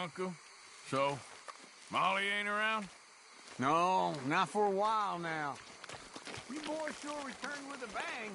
Uncle. So, Molly ain't around? No, not for a while now. You boys sure returned with a bang.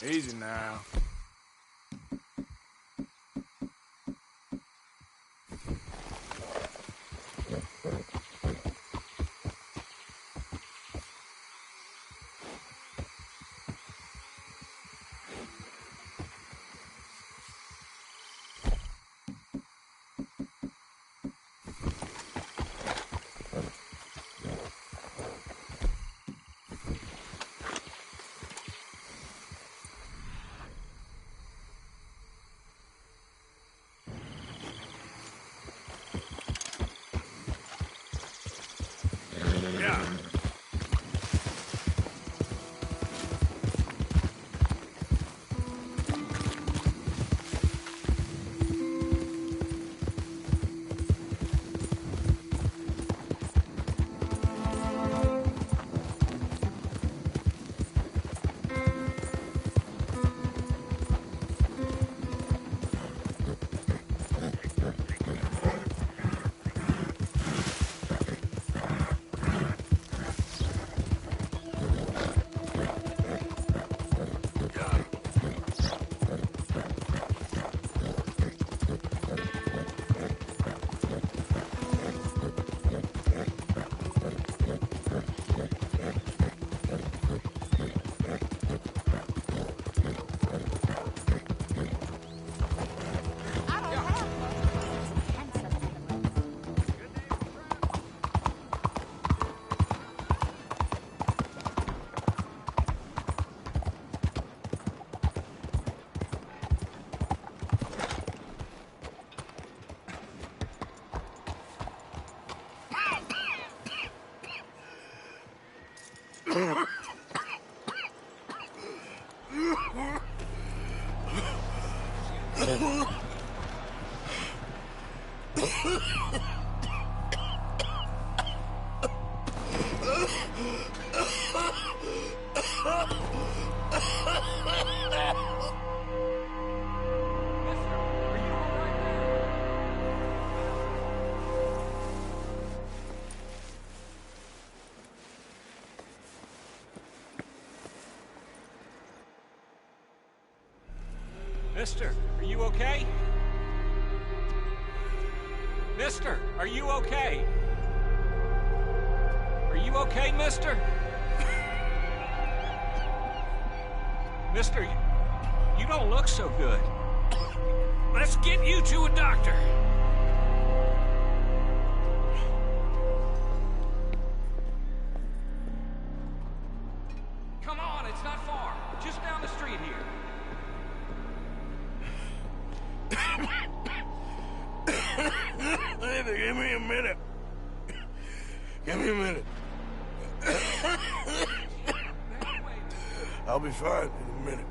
Easy now. Yeah. Mister, are you okay? Mister, are you okay? Are you okay, mister? Mister, you don't look so good. Let's get you to a doctor. Come on, it's not far. Just down the street here. Give me a minute. Give me a minute. I'll be fine in a minute.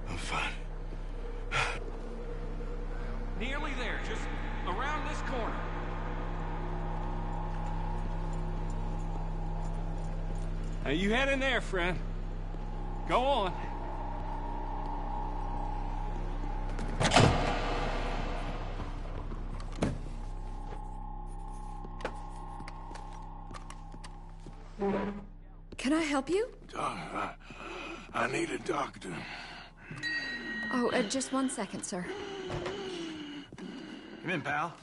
I'm fine. Nearly there, just around this corner. Now you head in there, friend. Go on. Can I help you? I need a doctor. Oh, just 1 second, sir. Come in, pal.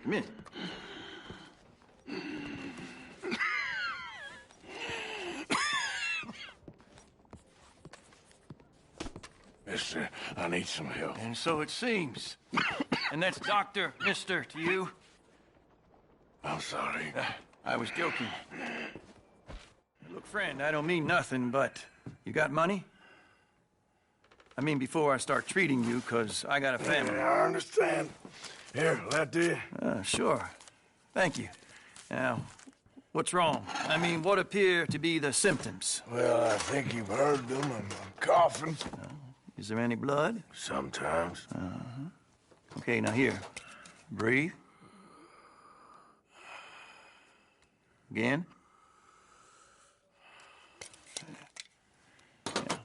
Come in. Mister, I need some help. And so it seems. And that's Dr. Mister to you? I'm sorry. I was joking. Look, friend, I don't mean nothing, but you got money? I mean, before I start treating you, 'cause I got a family. Yeah, I understand. Here, that do. Sure. Thank you. Now, what's wrong? I mean, what appear to be the symptoms? Well, I think you've heard them. I'm coughing. Is there any blood? Sometimes. Okay, now here. Breathe. Again. Yeah.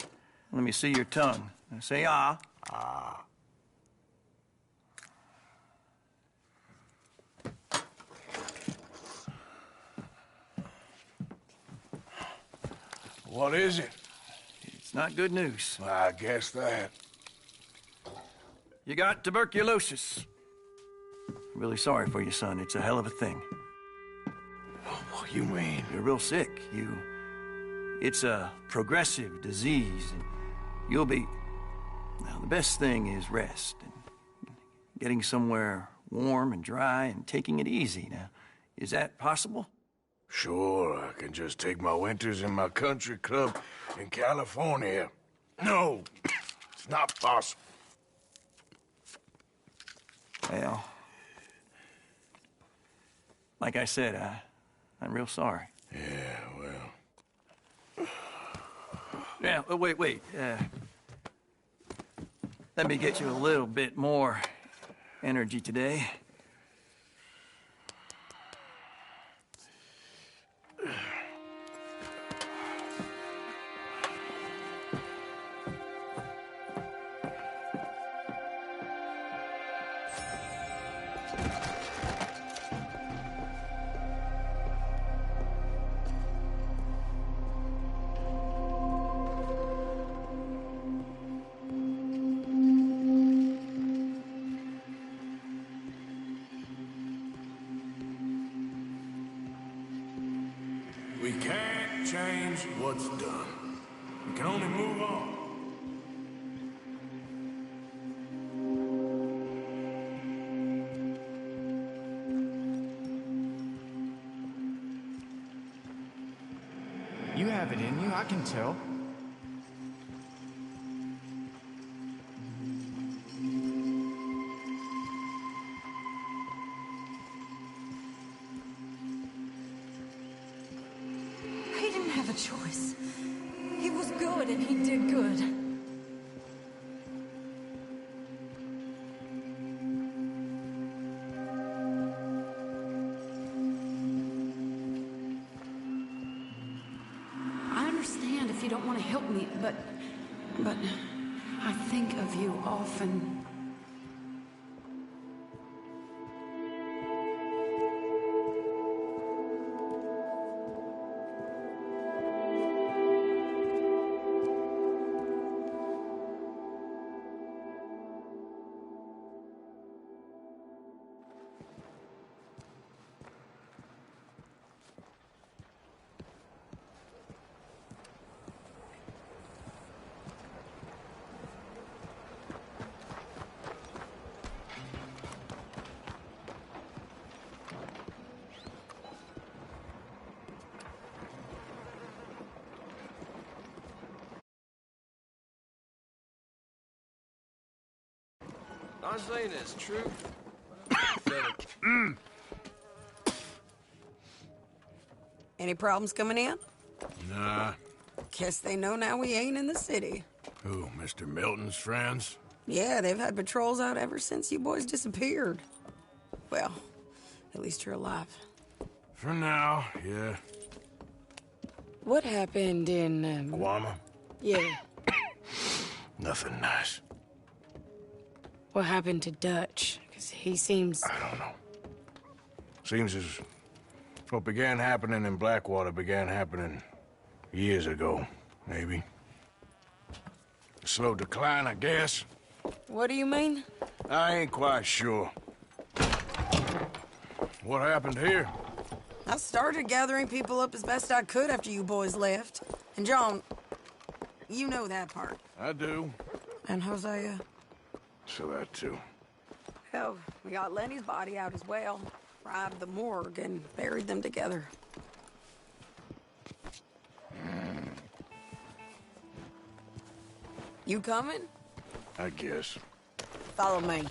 Let me see your tongue. Now say ah. Ah. What is it? It's not good news. I guess that. You got tuberculosis. Really sorry for you, son. It's a hell of a thing. What you mean? You're real sick. It's a progressive disease, and you'll be... Now, the best thing is rest, and getting somewhere warm and dry and taking it easy. Now, is that possible? Sure, I can just take my winters in my country club in California. No, it's not possible. Well, like I said, I'm real sorry. Yeah, well... Yeah, wait. Let me get you a little bit more energy today. We can't change what's done. We can only move on. You have it in you, I can tell. He didn't have a choice. He was good and he did good. I understand if you don't want to help me, but I think of you often. I'm saying it's true. Any problems coming in? Nah. Guess they know now we ain't in the city. Who, Mr. Milton's friends? Yeah, they've had patrols out ever since you boys disappeared. Well, at least you're alive. For now, yeah. What happened in, Guama? Yeah. Nothing nice. What happened to Dutch? Because he seems... I don't know. Seems as what began happening in Blackwater began happening years ago, maybe. A slow decline, I guess. What do you mean? I ain't quite sure. What happened here? I started gathering people up as best I could after you boys left. And John, you know that part. I do. And Hosea. So that too. Hell, we got Lenny's body out as well. Robbed the morgue and buried them together. You coming? I guess. Follow me.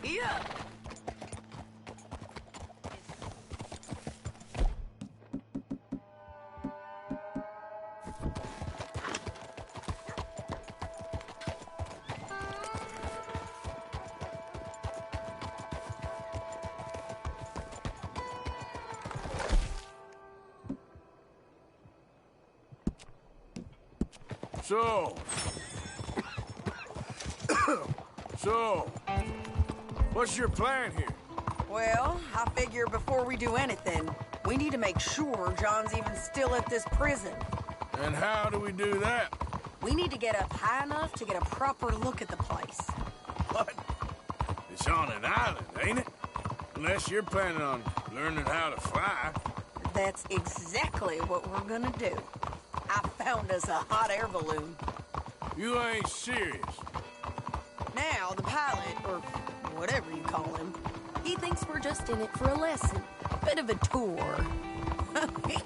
Yeah. So, what's your plan here? Well, I figure before we do anything, we need to make sure John's even still at this prison. And how do we do that? We need to get up high enough to get a proper look at the place. What? It's on an island, ain't it? Unless you're planning on learning how to fly. That's exactly what we're gonna do. I found us a hot air balloon. You ain't serious. Now, the pilot, or whatever you call him, he thinks we're just in it for a lesson. A bit of a tour.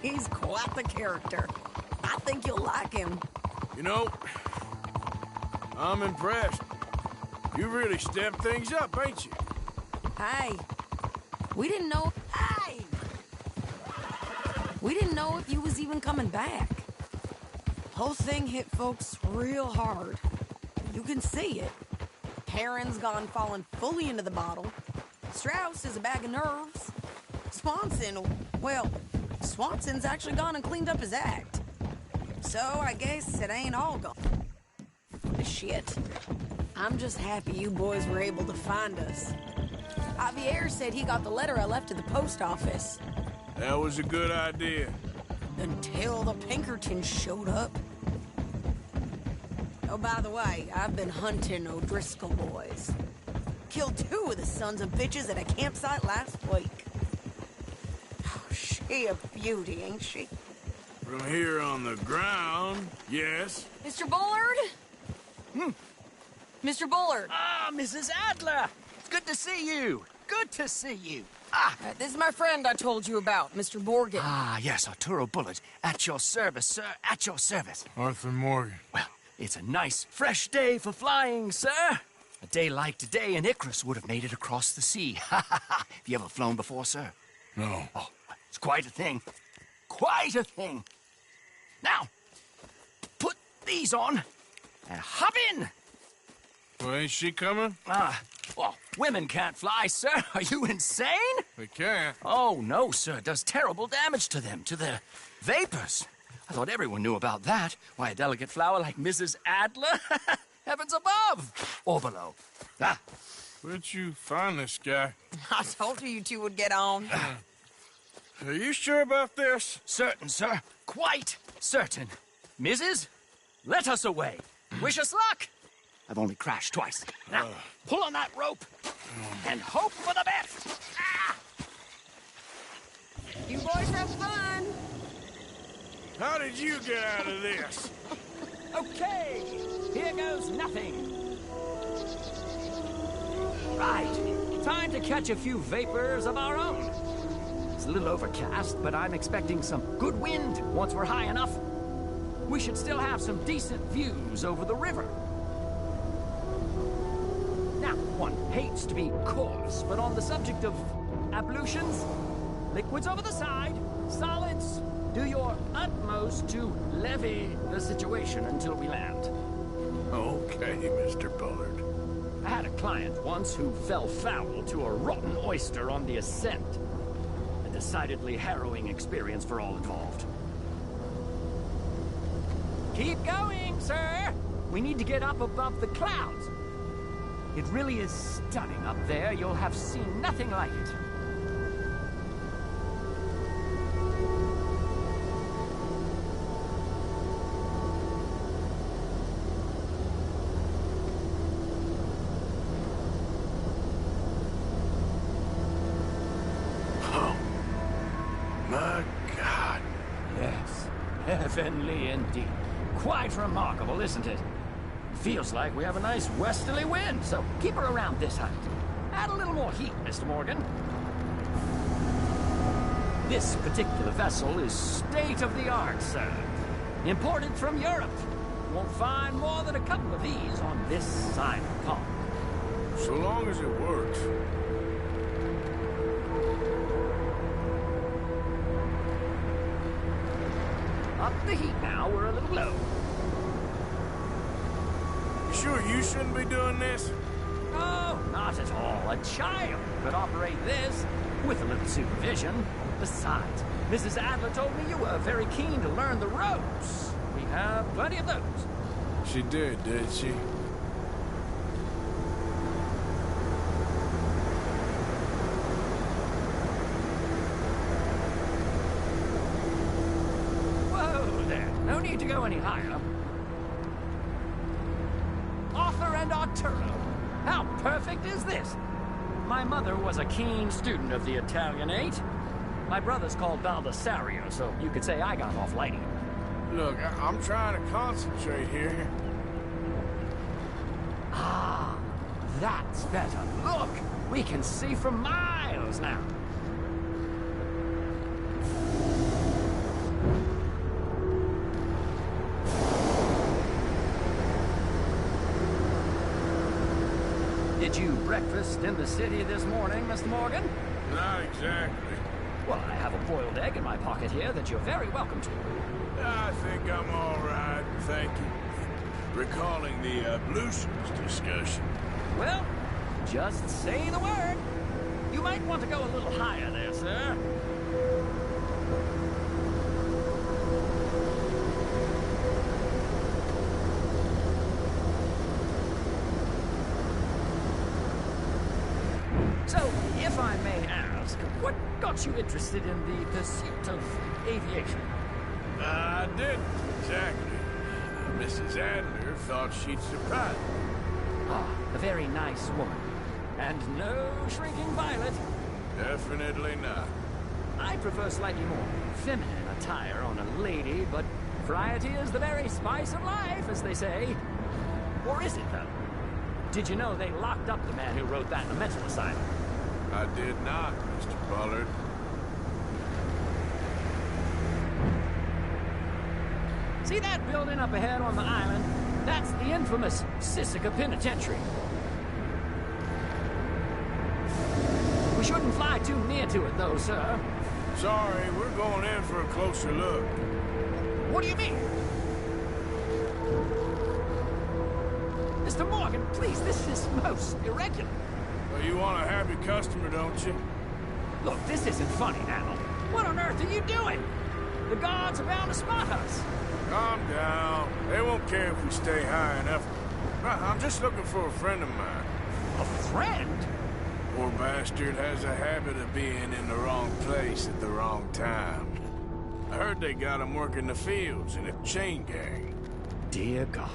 He's quite the character. I think you'll like him. You know, I'm impressed. You really stepped things up, ain't you? Hey, we didn't know... Hey! We didn't know if you was even coming back. Whole thing hit folks real hard. You can see it. Heron's gone falling fully into the bottle. Strauss is a bag of nerves. Swanson's actually gone and cleaned up his act. So I guess it ain't all gone. Shit. I'm just happy you boys were able to find us. Javier said he got the letter I left at the post office. That was a good idea. Until the Pinkertons showed up. Oh, by the way, I've been hunting O'Driscoll boys. Killed 2 of the sons of bitches at a campsite last week. Oh, she a beauty, ain't she? From here on the ground, yes. Mr. Bullard? Mr. Bullard. Ah, Mrs. Adler! It's good to see you. Good to see you. This is my friend I told you about, Mr. Morgan. Ah, yes, Arturo Bullard. At your service, sir. At your service. Arthur Morgan. Well, it's a nice, fresh day for flying, sir. A day like today, an Icarus would have made it across the sea. Have you ever flown before, sir? No. Oh, it's quite a thing. Quite a thing. Now, put these on and hop in. Well, ain't she coming? Well, women can't fly, sir. Are you insane? They can't. Oh, no, sir. It does terrible damage to them, to their vapors. I thought everyone knew about that. Why, a delicate flower like Mrs. Adler? Heavens above. Or below. Where'd you find this guy? I told you two would get on. Are you sure about this? Certain, sir. Quite certain. Mrs., let us away. Wish us luck. I've only crashed twice. Now, pull on that rope and hope for the best. You boys have fun. How did you get out of this? Okay, here goes nothing. Right, time to catch a few vapors of our own. It's a little overcast, but I'm expecting some good wind once we're high enough. We should still have some decent views over the river. Now, one hates to be coarse, but on the subject of ablutions, liquids over the side, solids, do your utmost to levy the situation until we land. Okay, Mr. Bullard. I had a client once who fell foul to a rotten oyster on the ascent. A decidedly harrowing experience for all involved. Keep going, sir! We need to get up above the clouds. It really is stunning up there. You'll have seen nothing like it. Oh, my God. Yes, heavenly indeed. quite remarkable, isn't it? Feels like we have a nice westerly wind, so keep her around this height. Add a little more heat, Mr. Morgan. This particular vessel is state-of-the-art, sir. Imported from Europe. Won't find more than a couple of these on this side of the pond. So long as it works. Up the heat now, we're a little low. You sure you shouldn't be doing this? Oh, not at all. A child could operate this with a little supervision. Besides, Mrs. Adler told me you were very keen to learn the ropes. We have plenty of those. She did she? Whoa there. No need to go any higher. Arthur and Arturo. How perfect is this? My mother was a keen student of the Italianate. My brother's called Baldessario, so you could say I got off lighting. Look, I'm trying to concentrate here. Ah, that's better. Look, we can see for miles now. Did you breakfast in the city this morning, Mr. Morgan? Not exactly. Well, I have a boiled egg in my pocket here that you're very welcome to. I think I'm all right, thank you. Recalling the ablutions discussion. Well, just say the word. You might want to go a little higher there, sir. So, if I may ask, what got you interested in the pursuit of aviation? I didn't, exactly. Mrs. Adler thought she'd surprise me. Ah, a very nice woman. And no shrinking violet. Definitely not. I prefer slightly more feminine attire on a lady, but variety is the very spice of life, as they say. Or is it, though? Did you know they locked up the man who wrote that in a mental asylum? I did not, Mr. Bullard. See that building up ahead on the island? That's the infamous Sisika Penitentiary. We shouldn't fly too near to it, though, sir. Sorry, we're going in for a closer look. What do you mean? Mr. Morgan, please, this is most irregular. Well, you want a happy customer, don't you? Look, this isn't funny now. What on earth are you doing? The guards are bound to spot us. Calm down. They won't care if we stay high enough. I'm just looking for a friend of mine. A friend? Poor bastard has a habit of being in the wrong place at the wrong time. I heard they got him working the fields in a chain gang. Dear God.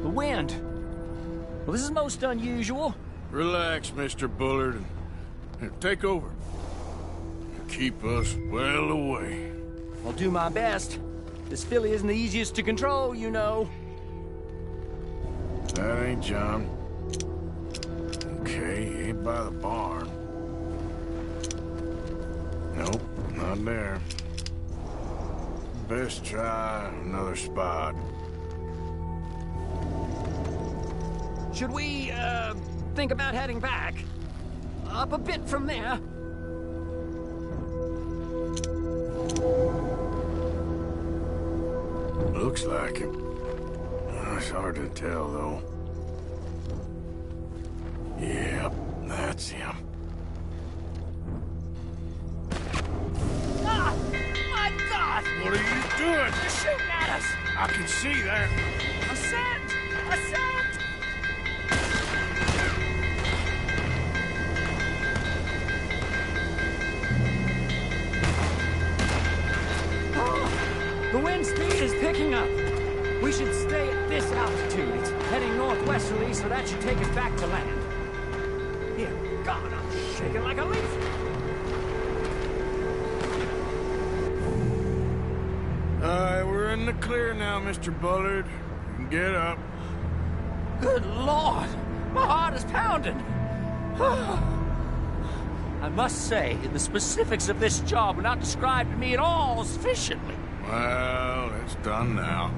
Wind. Well, this is most unusual. Relax, Mr. Bullard. Here, take over. Keep us well away. I'll do my best. This filly isn't the easiest to control, you know. That ain't John. Okay, ain't by the barn. Nope, not there. Best try another spot. Should we, think about heading back? Up a bit from there? Looks like it. It's hard to tell, though. Yep, that's him. Ah! My God! What are you doing? They're shooting at us! I can see that. Ascent! Ascent! The wind speed is picking up. We should stay at this altitude. It's heading northwesterly, so that should take us back to land. Dear God, I'm shaking like a leaf. We're in the clear now, Mr. Bullard. You can get up. Good Lord! My heart is pounding! I must say, the specifics of this job were not described to me at all sufficiently. Well, it's done now.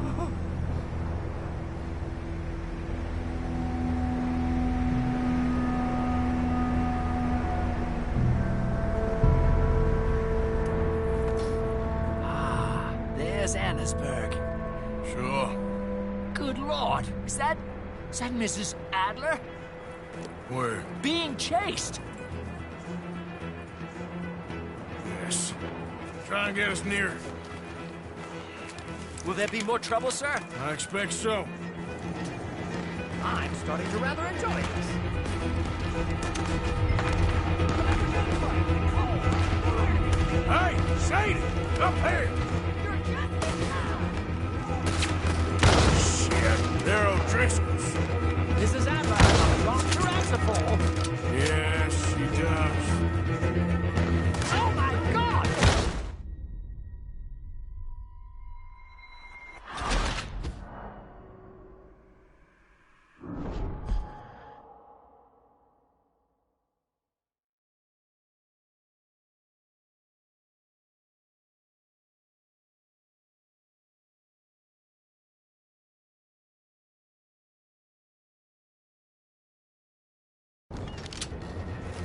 There's Annesburg. Sure. Good Lord! Is that Mrs. Adler? Where? Being chased! Yes. Try and get us near. Will there be more trouble, sir? I expect so. I'm starting to rather enjoy this. Hey, Sadie! Up here! Shit, they're O'Driscoll's. Mrs. Adler has a long to answer for. Yes, she does. Oh my God!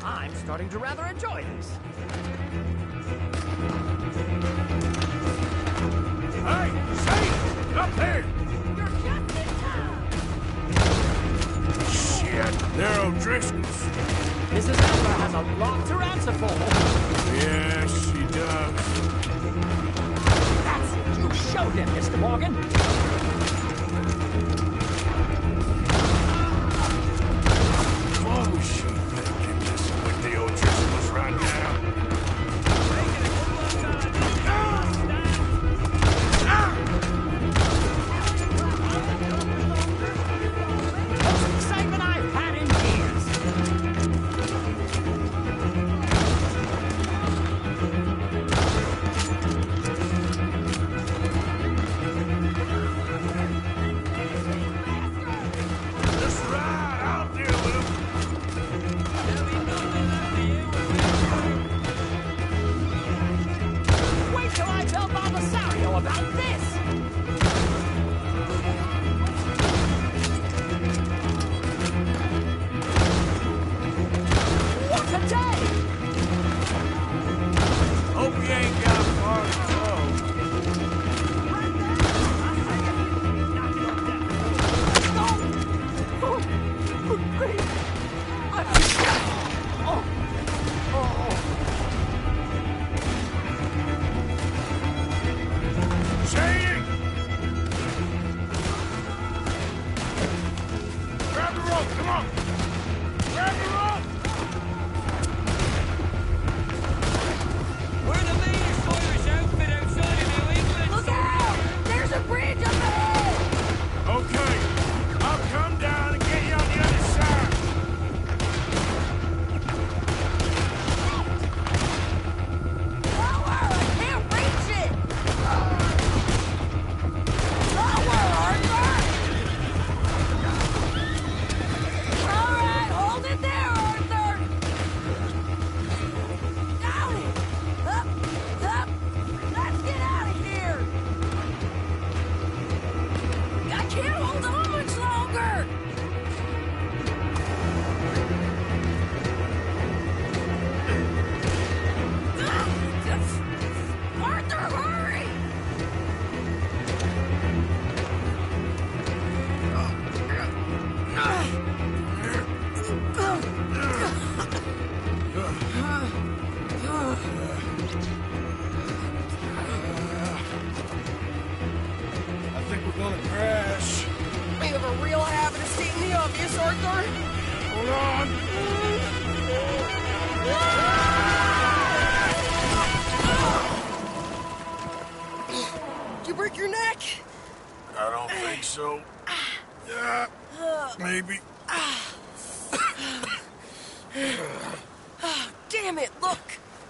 I'm starting to rather enjoy this. Hey, Sadie! Up here! Shit, they're O'Driscoll's. Mrs. Adler has a lot to answer for. Yes, she does. That's it. You showed him, Mr. Morgan. Oh, shit. Get this with the O'Driscolls right now. Most excitement I've had in years. Just ride. I'll deal with them. Wait till I tell Baldessario about this! What a day! Hope we ain't got far to go. Sadie! Grab the rope, come on! Grab the rope! We're the latest Irish outfit outside of New England. Look out! There's a bridge up ahead! Okay, I'll come down and get you on the other side. Lower! I can't reach it! Lower, Arthur! All right, hold it there, Arthur! Got it! Up! Up! Let's get out of here! I can't hold on much longer! Arthur, hurry! I think we're gonna crash. You have a real habit of stating the obvious, Arthur. Hold on. You break your neck? I don't think so. Maybe. Damn it, look!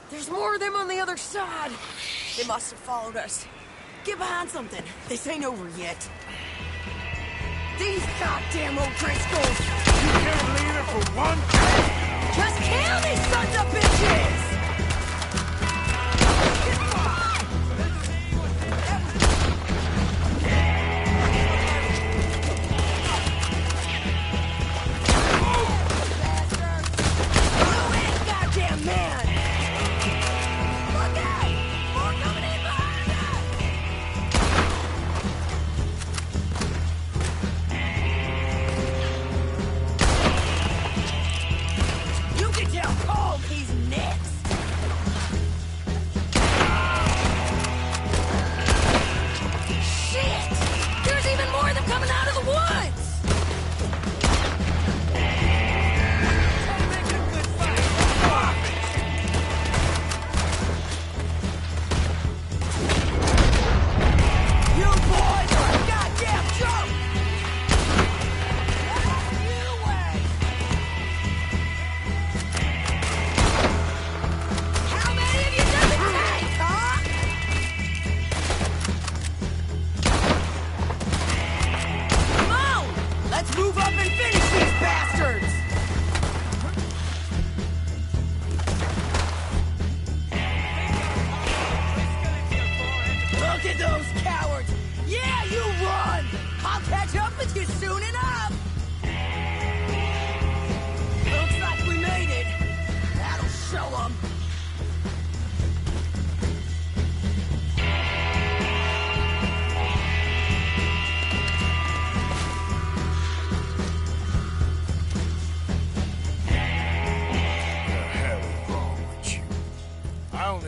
There's more of them on the other side. They must have followed us. Get behind something. This ain't over yet. These goddamn O'Driscolls! You can't leave it for one day. Just kill these sons of bitches!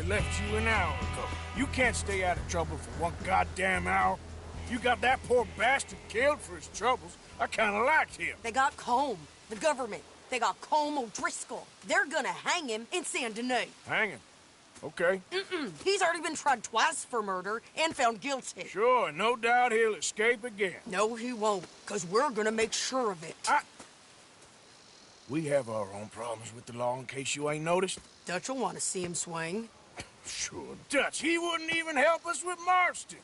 Left you an hour ago. You can't stay out of trouble for one goddamn hour. You got that poor bastard killed for his troubles. I kind of liked him. They got Combe, the government. They got Combe O'Driscoll. They're gonna hang him in Saint Denis. Hang him? Okay. He's already been tried twice for murder and found guilty. Sure, no doubt he'll escape again. No, he won't, because we're gonna make sure of it. We have our own problems with the law, in case you ain't noticed. Dutch will want to see him swing. Sure, Dutch, he wouldn't even help us with Marston.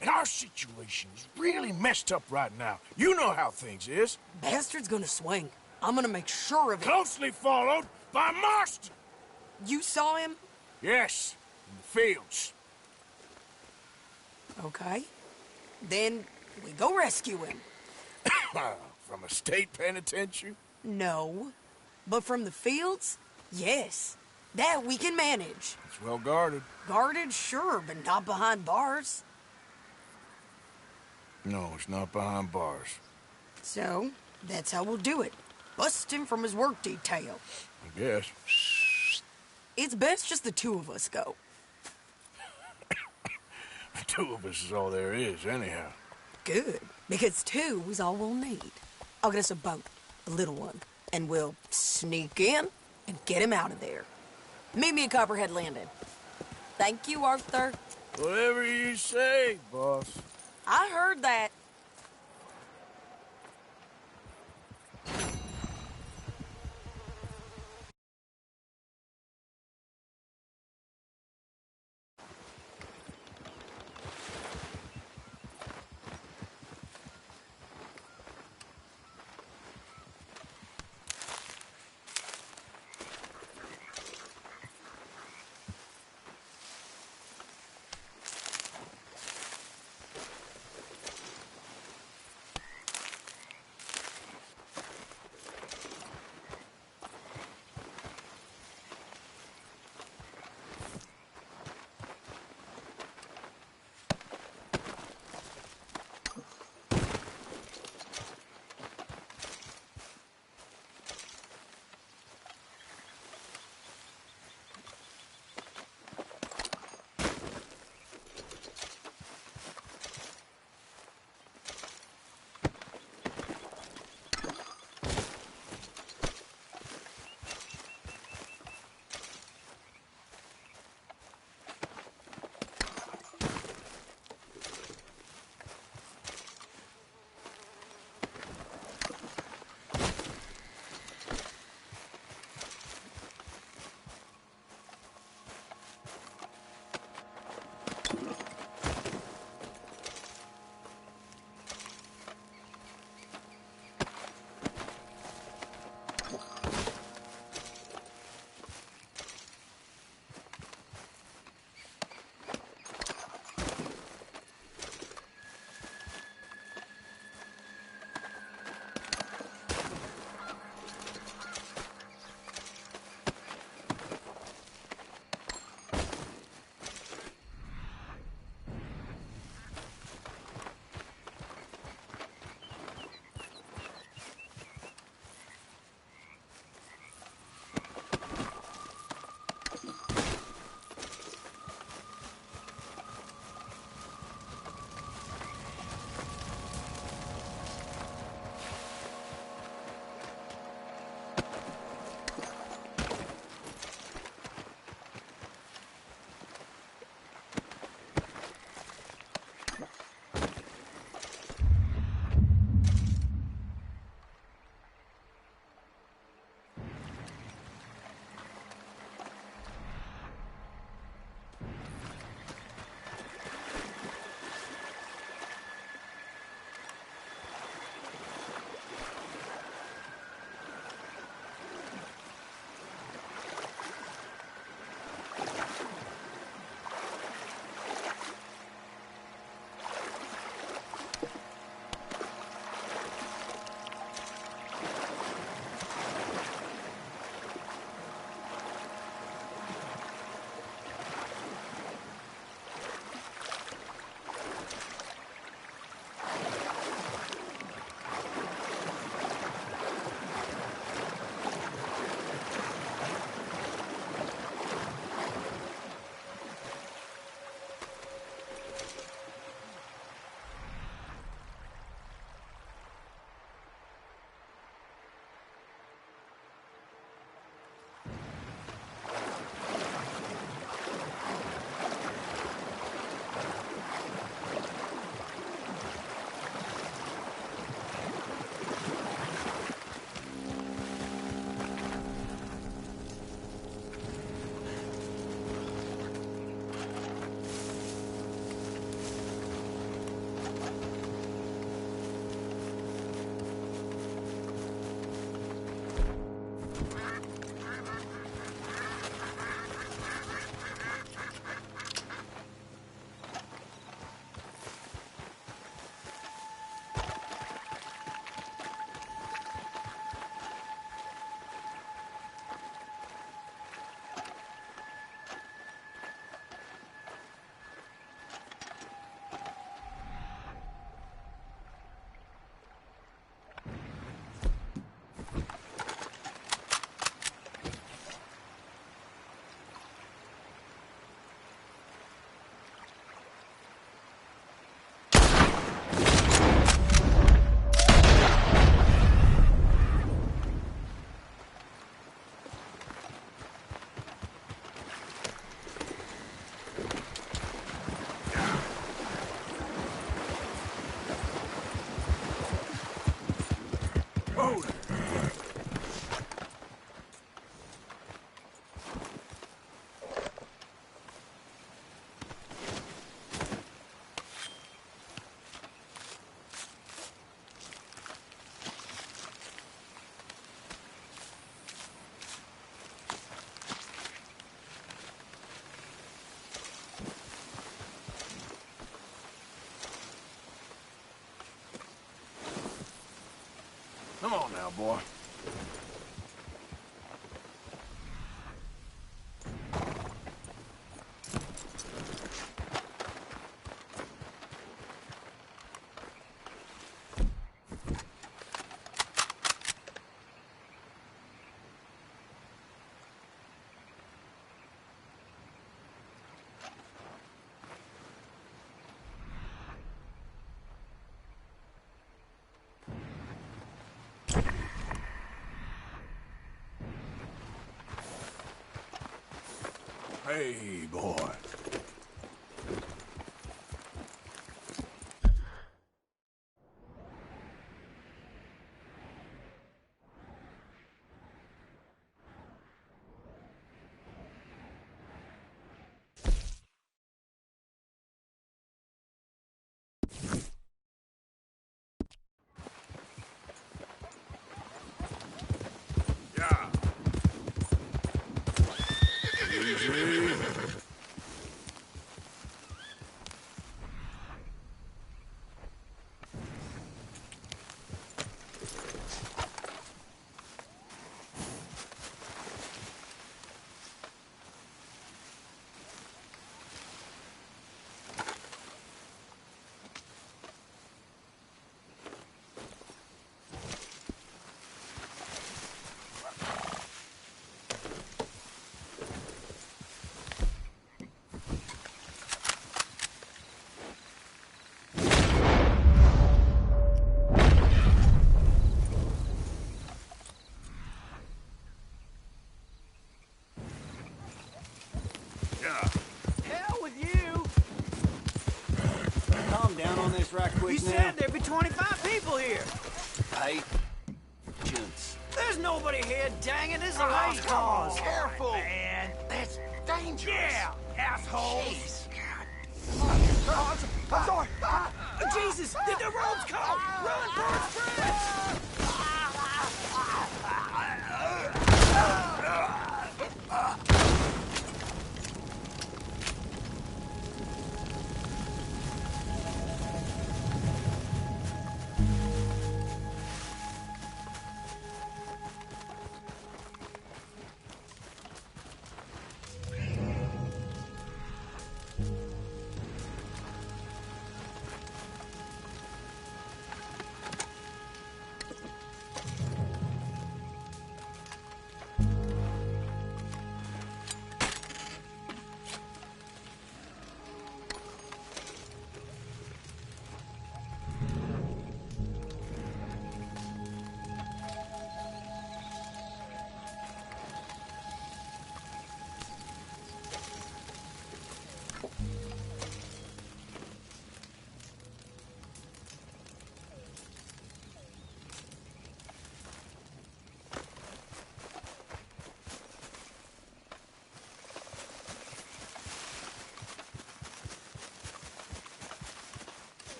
And our situation is really messed up right now. You know how things is. Bastard's gonna swing. I'm gonna make sure of it. Closely followed by Marston. You saw him? Yes, in the fields. Okay. Then we go rescue him. From a state penitentiary? No. But from the fields? Yes. That we can manage. It's well guarded. Guarded, sure, but not behind bars. No, it's not behind bars. So, that's how we'll do it. Bust him from his work detail. I guess. It's best just the two of us go. The two of us is all there is, anyhow. Good, because two is all we'll need. I'll get us a boat, a little one, and we'll sneak in and get him out of there. Meet me at Copperhead Landing. Thank you, Arthur. Whatever you say, boss. I heard that. on now, boy. Hey, boy. Yeah. Easy. Hell with you! Calm down on this right quick You now. said there'd be 25 people here. Patience. There's nobody here, dang it. This is a lost cause. Careful. Man. That's dangerous. Yeah, assholes. Jeez. I'm sorry. Jesus, did the roads come? Run, Forrest, friends!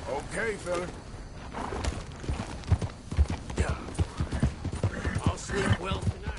Okay, fella. I'll sleep well tonight.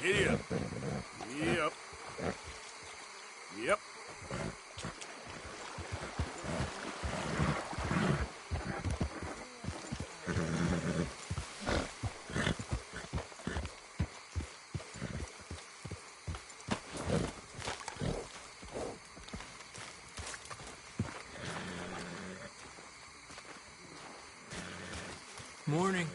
Giddy up. Yep. Yep. Morning.